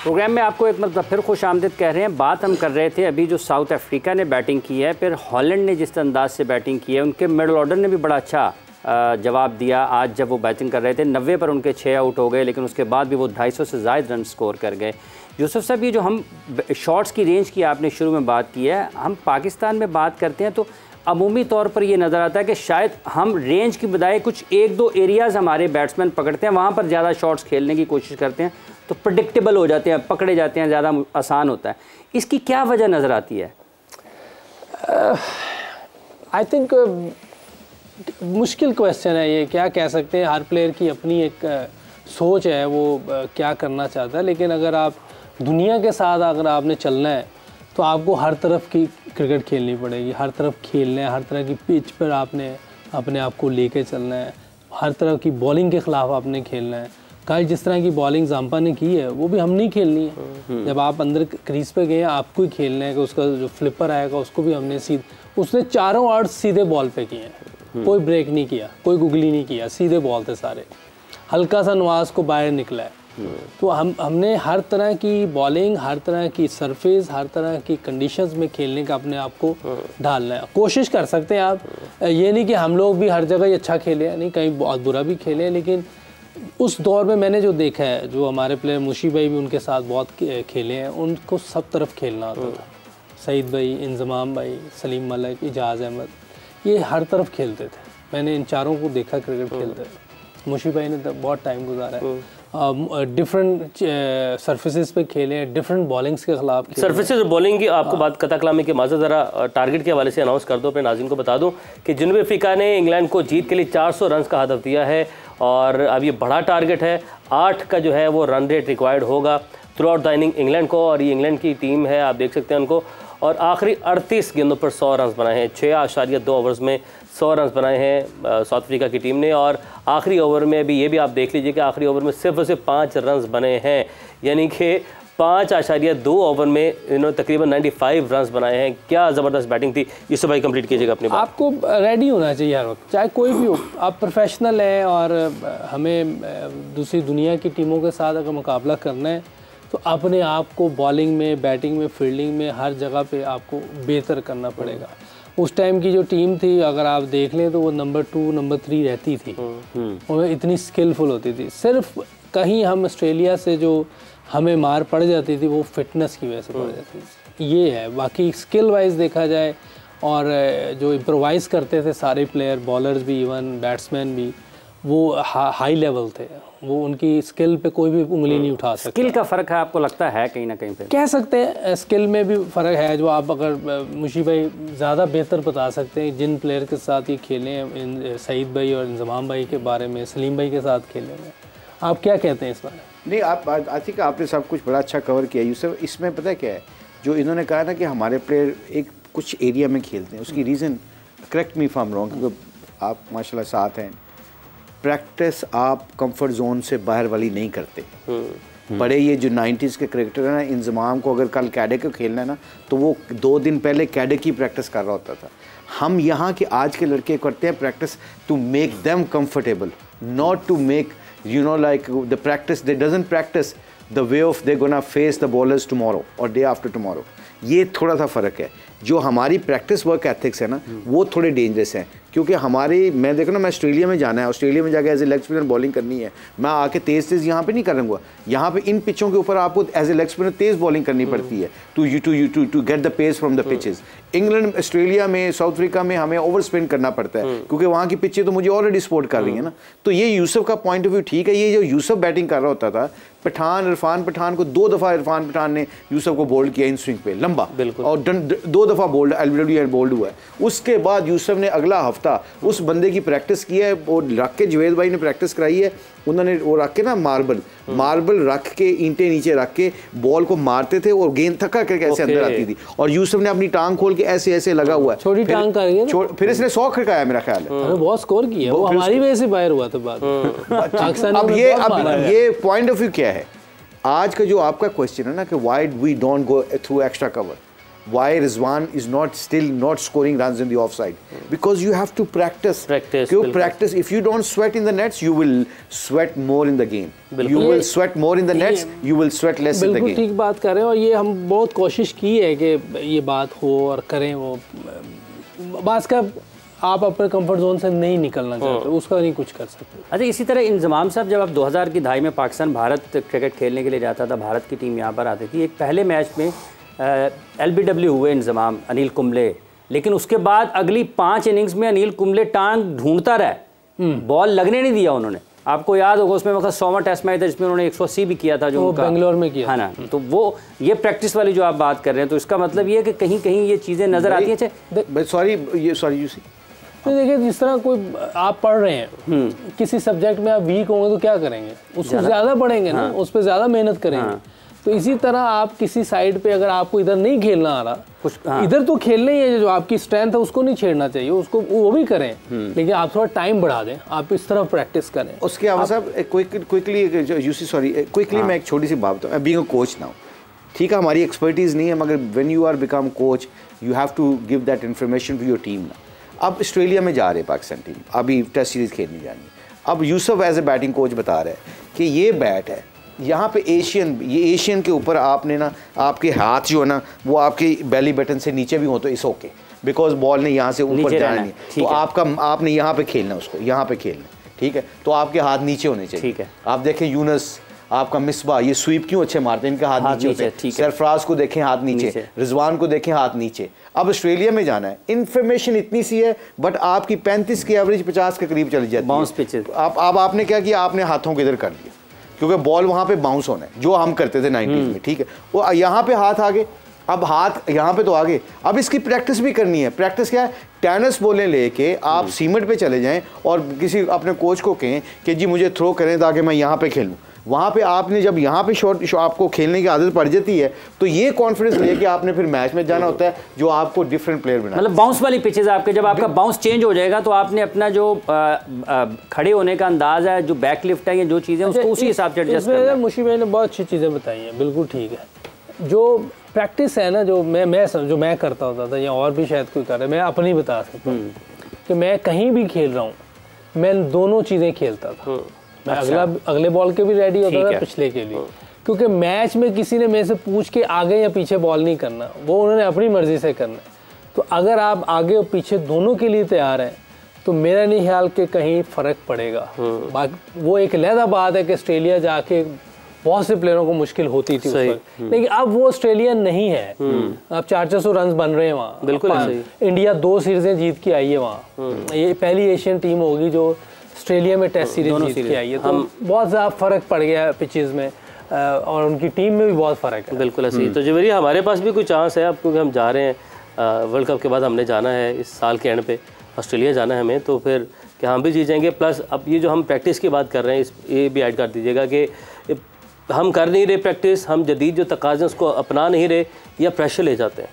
Programme में आपको एक मतलब फिर खुश आमदीद कह रहे हैं। बात हम कर रहे थे अभी जो साउथ अफ्रीका ने बैटिंग की है, फिर हॉलैंड ने जिस अंदाज से बैटिंग की है, उनके मिडल ऑर्डर ने भी बड़ा अच्छा जवाब दिया। आज जब वो बैटिंग कर रहे थे 90 पर उनके 6 आउट हो गए, लेकिन उसके बाद भी वो 250 से ज़ायद रन स्कोर कर गए। यूसुफ साहब, ये जो हम शॉट्स की रेंज की आपने शुरू में बात की है, हम पाकिस्तान में बात करते हैं तो अमूमी तौर पर ये नज़र आता है कि शायद हम रेंज की बजाय कुछ एक दो एरियाज़ हमारे बैट्समैन पकड़ते हैं, वहाँ पर ज़्यादा शॉट्स खेलने की कोशिश करते हैं तो प्रेडिक्टेबल हो जाते हैं, पकड़े जाते हैं, ज़्यादा आसान होता है। इसकी क्या वजह नज़र आती है? आई थिंक मुश्किल क्वेश्चन है ये, क्या कह सकते हैं। हर प्लेयर की अपनी एक सोच है, वो क्या करना चाहता है। लेकिन अगर आप दुनिया के साथ अगर आपने चलना है तो आपको हर तरफ की क्रिकेट खेलनी पड़ेगी, हर तरफ खेलना है, हर तरह की पिच पर आपने अपने आप को लेके चलना है, हर तरह की बॉलिंग के ख़िलाफ़ आपने खेलना है। कल जिस तरह की बॉलिंग जाम्पा ने की है वो भी हम नहीं खेलनी है। जब आप अंदर क्रीज पे गए आपको ही खेलना है कि उसका जो फ्लिपर आएगा उसको भी हमने उसने चारों आउट सीधे बॉल पे किए हैं, कोई ब्रेक नहीं किया, कोई गुगली नहीं किया, सीधे बॉल थे सारे। हल्का सा नवाज को बाहर निकला है। तो हमने हर तरह की बॉलिंग, हर तरह की सरफेस, हर तरह की कंडीशंस में खेलने का अपने आप को ढालना है। कोशिश कर सकते हैं आप, ये नहीं कि हम लोग भी हर जगह ही अच्छा खेले हैं, नहीं कहीं बहुत बुरा भी खेले हैं। लेकिन उस दौर में मैंने जो देखा है, जो हमारे प्लेयर मुशी भाई भी उनके साथ बहुत खेले हैं, उनको सब तरफ खेलना होता था। सईद भाई, इंजमाम भाई, सलीम मलिक, इजाज़ अहमद, ये हर तरफ खेलते थे। मैंने इन चारों को देखा क्रिकेट खेलते। मुशी भाई ने बहुत टाइम गुजारा है, डिफरेंट सरफेसेस पे खेले हैं, डिफरेंट बॉलिंग्स के खिलाफ। सरफेसेस और बॉलिंग की आपको बात कता कलामी के माज़ा ज़रा टारगेट के हवाले से अनाउंस कर दो, अपने नाज़रीन को बता दूं कि जनूबी अफ्रीका ने इंग्लैंड को जीत के लिए 400 रन का हदफ दिया है और अब ये बड़ा टारगेट है। 8 का जो है वो रन रेट रिक्वायर्ड होगा through out the inning England को, और ये इंग्लैंड की टीम है, आप देख सकते हैं उनको। और आखिरी 38 गेंदों पर 100 रन बनाए हैं, 6.2 ओवर्स में 100 रन बनाए हैं साउथ अफ्रीका की टीम ने। और आखिरी ओवर में भी ये भी आप देख लीजिए कि आखिरी ओवर में सिर्फ और सिर्फ 5 रन बने हैं, यानी कि 5.2 ओवर में इन्होंने तकरीबन 95 रन बनाए हैं। क्या ज़बरदस्त बैटिंग थी। यूसुफ भाई कंप्लीट कीजिएगा अपनी बात। आपको रेडी होना चाहिए हर वक्त, चाहे कोई भी हो। आप प्रोफेशनल हैं और हमें दूसरी दुनिया की टीमों के साथ अगर मुकाबला करना है तो अपने आप को बॉलिंग में, बैटिंग में, फील्डिंग में, हर जगह पे आपको बेहतर करना पड़ेगा। उस टाइम की जो टीम थी अगर आप देख लें तो वो नंबर 2, नंबर 3 रहती थी, और इतनी स्किलफुल होती थी। सिर्फ कहीं हम ऑस्ट्रेलिया से जो हमें मार पड़ जाती थी वो फिटनेस की वजह से पड़ जाती थी, ये है। बाकी स्किल वाइज देखा जाए और जो इम्प्रोवाइज़ करते थे सारे प्लेयर, बॉलर्स भी, इवन बैट्समैन भी, वो हाई लेवल थे। वो उनकी स्किल पे कोई भी उंगली नहीं उठा सकता। स्किल का फ़र्क है आपको लगता है कहीं ना कहीं पे? कह सकते हैं स्किल में भी फ़र्क है। जो आप अगर मुशी भाई ज़्यादा बेहतर बता सकते हैं जिन प्लेयर के साथ ये खेले हैं, सईद भाई और इंजमाम भाई के बारे में, सलीम भाई के साथ खेले हैं, आप क्या कहते हैं इस बारे में? नहीं, आप आई थिंक आपने सब कुछ बड़ा अच्छा कवर किया यूसुफ। इसमें पता है क्या है, जो इन्होंने कहा ना कि हमारे प्लेयर एक कुछ एरिया में खेलते हैं, उसकी reason, correct me if I am wrong, क्योंकि आप माशाल्लाह साथ हैं, प्रैक्टिस आप कंफर्ट जोन से बाहर वाली नहीं करते। बड़े ये जो 90s के क्रिकेटर हैं ना, इंजमाम को अगर कल कैडे को खेलना है ना तो वो 2 दिन पहले कैडे की प्रैक्टिस कर रहा होता था। हम यहाँ के आज के लड़के करते हैं practice to make them comfortable, not to make like the practice, they doesn't practice the way of they're gonna face the bowlers tomorrow or day after tomorrow। ये थोड़ा सा फ़र्क है। जो हमारी प्रैक्टिस वर्क एथिक्स है ना वो थोड़े डेंजरस हैं, क्योंकि हमारी, मैं देखो ना, मैं ऑस्ट्रेलिया में जाना है, ऑस्ट्रेलिया में जाकर as a leg spinner bowling करनी है, मैं आके तेज़ यहाँ पे नहीं करूँगा। यहाँ पे इन पिचों के ऊपर आपको एज ए लेग स्पिनर तेज़ बॉलिंग करनी पड़ती है to get the pace from the pitches. England, Australia में, साउथ अफ्रीका में हमें ओवर स्पिन करना पड़ता है क्योंकि वहाँ की पिचें तो मुझे ऑलरेडी सपोर्ट कर रही है ना। तो ये यूसुफ का पॉइंट ऑफ व्यू ठीक है। ये जो यूसुफ बैटिंग कर रहा होता था, इरफान पठान को 2 दफ़ा इरफान पठान ने यूसुफ को बोल्ड किया इन स्विंग पे लंबा, और 2 दफ़ा बोल्ड बोल्ड हुआ है। उसके बाद यूसुफ ने अगला हफ्ता उस बंदे की प्रैक्टिस की है, वो रख के जवेद भाई ने प्रैक्टिस कराई है, उन्होंने वो रख के ना मार्बल रख के, ईंटें नीचे रख के बॉल को मारते थे और गेंद थका करके ऐसे अंदर आती थी, और यूसुफ ने अपनी टांग खोल के ऐसे ऐसे लगा हुआ है, छोटी टांग करके फिर इसने 100 खड़काया मेरा ख्याल है। बहुत स्कोर किया, वो हमारी वजह से बाहर हुआ था बाद। अब ये पॉइंट ऑफ व्यू क्या है आज का जो आपका क्वेश्चन है ना कि why we don't go through extra cover. why Rizwan is not scoring runs in the offside, because you have to practice. Practice. If you don't sweat in the nets, you will sweat more in the game. You will sweat more in the nets, you will sweat less in the game. बिल्कुल ठीक बात कर रहे हैं, और ये हम बहुत कोशिश की है कि ये बात हो और करें। वो बात का आप अपने कंफर्ट जोन से नहीं निकलना चाहते, उसका नहीं कुछ कर सकते। अच्छा, इसी तरह इंजमाम साहब, जब आप 2000 की दहाई में पाकिस्तान भारत क्रिकेट खेलने के लिए जाता था, भारत की टीम यहाँ पर आती थी, एक पहले मैच में LBW हुए इंजमाम अनिल कुंबले, लेकिन उसके बाद अगली 5 इनिंग्स में अनिल कुंबले टांग ढूंढता रहा, बॉल लगने नहीं दिया उन्होंने। आपको याद होगा उसमें वक्त 100वां टेस्ट मैच था जिसमें उन्होंने 180 भी किया था, जो वो बेंगलोर में किया, है ना। तो वो ये प्रैक्टिस वाली जो आप बात कर रहे हैं, तो इसका मतलब ये है कि कहीं कहीं ये चीज़ें नज़र आती हैं। सॉरी यूसी, तो देखिए, जिस तरह कोई आप पढ़ रहे हैं, किसी सब्जेक्ट में आप वीक होंगे तो क्या करेंगे, उसको ज़्यादा पढ़ेंगे ना, उस पर ज़्यादा मेहनत करेंगे। तो इसी तरह आप किसी साइड पे अगर आपको इधर नहीं खेलना आ रहा, इधर तो खेलना ही है, जो आपकी स्ट्रेंथ है उसको नहीं छेड़ना चाहिए, उसको वो भी करें, लेकिन आप थोड़ा टाइम बढ़ा दें, आप इस तरह प्रैक्टिस करें। उसके अलावा साहब क्विकली मैं एक छोटी सी बात बताऊँ, बीइंग अ कोच नाउ, ठीक है हमारी एक्सपर्टीज़ नहीं है, मगर when you are become coach you have to give that information to your team ना। अब ऑस्ट्रेलिया में जा रहे पाकिस्तान टीम, अभी टेस्ट सीरीज़ खेलने जानी है। अब Yusuf as a batting coach बता रहे हैं कि ये बैट है, यहाँ पे एशियन के ऊपर आपने ना, आपके हाथ जो है ना वो आपके बेली बटन से नीचे भी हो तो इस ओके, बिकॉज बॉल ने यहाँ से ऊपर जाना नहीं, तो आपने यहाँ पे खेलना, उसको यहाँ पे खेलना, ठीक है, तो आपके हाथ नीचे होने चाहिए। ठीक है, आप देखें यूनस, आपका मिसबा, ये स्वीप क्यों अच्छे मारते हैं, इनके हाथ नीचे होते हैं। सरफराज को देखें हाथ नीचे, रिजवान को देखें हाथ नीचे। अब ऑस्ट्रेलिया में जाना है, इन्फॉर्मेशन इतनी सी है, बट आपकी 35 की एवरेज 50 के करीब चली जाती है बाउंस पिचेस। अब आपने क्या किया, आपने हाथों को इधर कर दिया, क्योंकि बॉल वहाँ पे बाउंस होना है, जो हम करते थे 90s में, ठीक है। वो यहाँ पे हाथ आगे, अब हाथ यहाँ पे तो आगे, अब इसकी प्रैक्टिस भी करनी है। प्रैक्टिस क्या है, टेनिस बॉलें लेके आप सीमेंट पे चले जाएं और किसी अपने कोच को कहें कि जी मुझे थ्रो करें ताकि मैं यहाँ पे खेलूँ। वहाँ पे आपने जब यहाँ पे शॉट आपको खेलने की आदत पड़ जाती है, तो ये कॉन्फिडेंस लेके आपने फिर मैच में जाना होता है, जो आपको डिफरेंट प्लेयर बना। मतलब बाउंस वाली पिचेज आपके, जब आपका बाउंस चेंज हो जाएगा तो आपने अपना जो खड़े होने का अंदाज है, जो बैक लिफ्ट है, या जो चीज़ें उसको उसी हिसाब से एडजस्ट करना है। मुशीब भाई ने बहुत अच्छी चीज़ें बताई हैं, बिल्कुल ठीक है। जो प्रैक्टिस है ना, जो मैं करता होता था, या और भी शायद कोई कर रहा है, मैं अपनी बता सकता हूँ कि मैं कहीं भी खेल रहा हूँ, मैं दोनों चीज़ें खेलता था। मैं अगले बॉल के भी रेडी होता था, पिछले के लिए, क्योंकि मैच में किसी ने मेरे से पूछ के आगे या पीछे बॉल नहीं करना, वो उन्होंने अपनी मर्जी से करना है। तो अगर आप आगे और पीछे दोनों के लिए तैयार हैं, तो मेरा नहीं ख्याल कि कहीं फ़र्क पड़ेगा। बाकी वो एक अलग बात है कि ऑस्ट्रेलिया जाके बहुत से प्लेयरों को मुश्किल होती थी, लेकिन अब वो ऑस्ट्रेलिया नहीं है। अब 400 रन बन रहे हैं वहाँ, बिल्कुल। इंडिया 2 सीरीजें जीत के आई है वहाँ, ये पहली एशियन टीम होगी जो ऑस्ट्रेलिया में टेस्ट सीरीज जीत के आई है। तो बहुत ज़्यादा फ़र्क पड़ गया है पिचेस में, और उनकी टीम में भी बहुत फ़र्क है। बिल्कुल ऐसे ही। तो जवेरिया, हमारे पास भी कोई चांस है अब, क्योंकि हम जा रहे हैं वर्ल्ड कप के बाद, हमने जाना है इस साल के एंड पे, ऑस्ट्रेलिया जाना है हमें, तो फिर क्या हम भी जीत जाएंगे? प्लस अब ये जो हम प्रैक्टिस की बात कर रहे हैं, ये भी ऐड कर दीजिएगा कि हम कर नहीं रहे प्रैक्टिस, हम जदीद जो तकाज़े उसको अपना नहीं रहे, या प्रेशर ले जाते हैं।